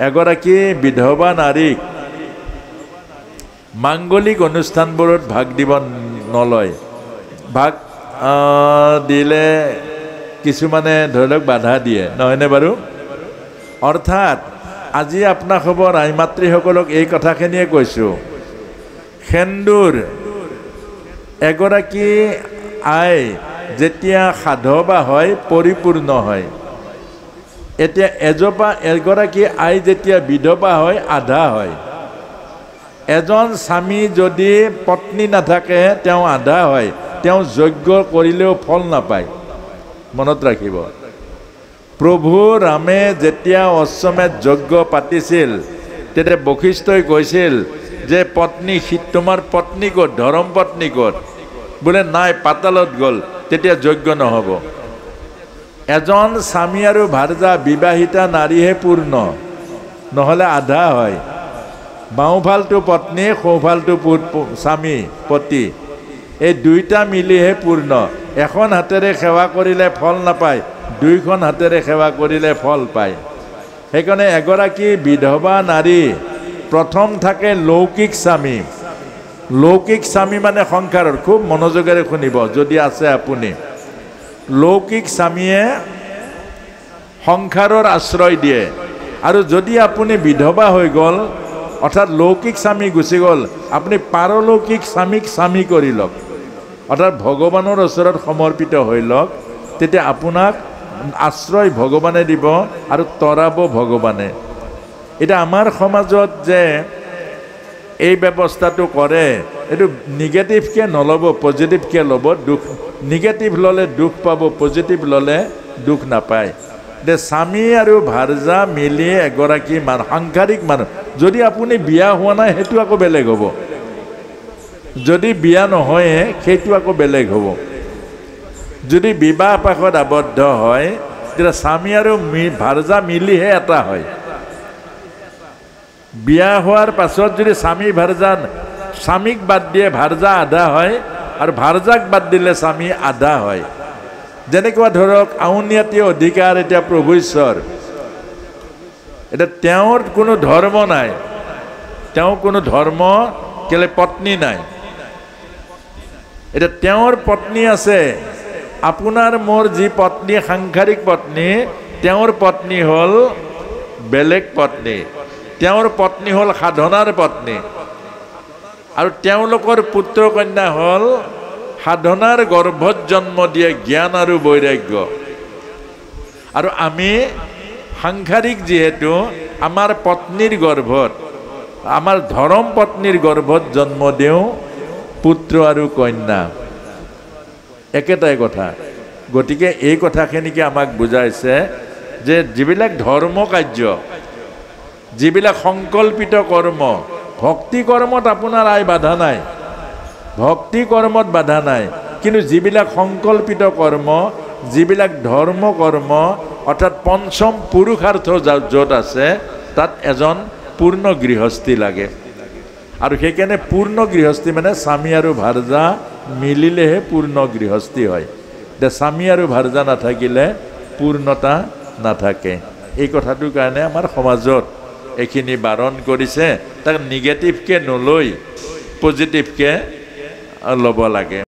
এগৰাকী বিধৱা নাৰীক মাংগলিক অনুষ্ঠানবোৰত ভাগ দিব নলয়। ভাগ দিলে কিছুমানে ধৰি লওক বাধা দিয়ে, নহয়নে বাৰু? অৰ্থাৎ আজি আপোনাক হ'ব আই মাতৃসকলক এই কথাখিনিয়ে কৈছোঁ, সেন্দুৰ এগৰাকী আই যেতিয়া সাধৱা হয় পৰিপূৰ্ণ হয়। এতিয়া এগৰাকী আই যেতিয়া বিধৱা হয় আধা হয়। এজন স্বামী যদি পত্নী নাথাকে তেওঁ আধা হয়, তেওঁ যজ্ঞ কৰিলেও ফল নাপায়। মনত ৰাখিব, প্ৰভু ৰামে যেতিয়া অশ্বমেধ যজ্ঞ পাতিছিল তেতিয়া বশিষ্ঠই কৈছিল যে পত্নী তোমাৰ পত্নী ক'ত, ধৰম পত্নী ক'ত? বোলে নাই, পাতালত গ'ল। তেতিয়া যজ্ঞ নহ'ব। এজন স্বামী আৰু ভাৰ্যা বিবাহিতা নাৰীহে পূৰ্ণ, নহ'লে আধা হয়। বাওঁফালটো পত্নী, সোঁফালটো স্বামী পতি, এই দুইটা মিলিহে পূৰ্ণ। এখন হাতেৰে সেৱা কৰিলে ফল নাপায়, দুইখন হাতেৰে সেৱা কৰিলে ফল পায়। সেইকাৰণে এগৰাকী বিধৱা নাৰী প্ৰথম থাকে লৌকিক স্বামী। লৌকিক স্বামী মানে সংসাৰৰ, খুব মনোযোগেৰে শুনিব যদি আছে আপুনি। লৌকিক স্বামীয়ে সংসাৰৰ আশ্ৰয় দিয়ে। আৰু যদি আপুনি বিধৱা হৈ গ'ল, অৰ্থাৎ লৌকিক স্বামী গুচি গ'ল, আপুনি পাৰলৌকিক স্বামীক স্বামী কৰি লওক, অৰ্থাৎ ভগৱানৰ ওচৰত সমৰ্পিত হৈ লওক। তেতিয়া আপোনাক আশ্ৰয় ভগৱানে দিব আৰু তৰাব ভগৱানে। এতিয়া আমাৰ সমাজত যে এই ব্যৱস্থাটো কৰে, এইটো নিগেটিভকৈ নল'ব, পজিটিভকৈ ল'ব। নিগেটিভ ল'লে দুখ পাব, পজিটিভ ল'লে দুখ নাপায়। যে স্বামী আৰু ভাৰ্যা মিলি এগৰাকী সাংসাৰিক মানুহ, যদি আপুনি বিয়া হোৱা নাই সেইটো আকৌ বেলেগ হ'ব, যদি বিয়া নহয়ে সেইটো আকৌ বেলেগ হ'ব। যদি বিবাহ পাশত আবদ্ধ হয় তেতিয়া স্বামী আৰু ভাৰ্যা মিলিহে এটা হয়। বিয়া হোৱাৰ পাছত যদি স্বামীক বাদ দিয়ে ভাৰ্যা আধা হয়, আৰু ভাৰ্যাক বাদ দিলে স্বামী আধা হয়। যেনেকুৱা ধৰক আউনীআটী অধিকাৰ এতিয়া প্ৰভু ঈশ্বৰ, এতিয়া তেওঁৰ কোনো ধৰ্ম নাই, তেওঁ কোনো ধৰ্ম কেলে পত্নী নাই। এতিয়া তেওঁৰ পত্নী আছে, আপোনাৰ মোৰ যি পত্নী সাংসাৰিক পত্নী, তেওঁৰ পত্নী হ'ল বেলেগ পত্নী, তেওঁৰ পত্নী হ'ল সাধনাৰ পত্নী। আৰু তেওঁলোকৰ পুত্ৰ কন্যা হ'ল সাধনাৰ গৰ্ভত জন্ম দিয়ে জ্ঞান আৰু বৈৰাগ্য। আৰু আমি সাংসাৰিক যিহেতু, আমাৰ পত্নীৰ গৰ্ভত, আমাৰ ধৰম পত্নীৰ গৰ্ভত জন্ম দিওঁ পুত্ৰ আৰু কন্যা, একেটাই কথা। গতিকে এই কথাখিনিকে আমাক বুজাইছে যে যিবিলাক ধৰ্ম কাৰ্য, যিবিলাক সংকল্পিত কৰ্ম, ভক্তি কৰ্মত আপোনাৰ আই বাধা নাই, ভক্তি কৰ্মত বাধা নাই, কিন্তু যিবিলাক সংকল্পিত কৰ্ম, যিবিলাক ধৰ্ম কৰ্ম, অৰ্থাৎ পঞ্চম পুৰুষাৰ্থ য'ত আছে তাত এজন পূৰ্ণ গৃহস্থী লাগে। আৰু সেইকাৰণে পূৰ্ণ গৃহস্থী মানে স্বামী আৰু ভাৰ্যা মিলিলেহে পূৰ্ণ গৃহস্থী হয়। এতিয়া স্বামী আৰু ভাৰ্যা নাথাকিলে পূৰ্ণতা নাথাকে। এই কথাটোৰ কাৰণে আমাৰ সমাজত এইখিনি বাৰণ কৰিছে, তাক নিগেটিভকৈ নলৈ পজিটিভকৈ ল'ব লাগে।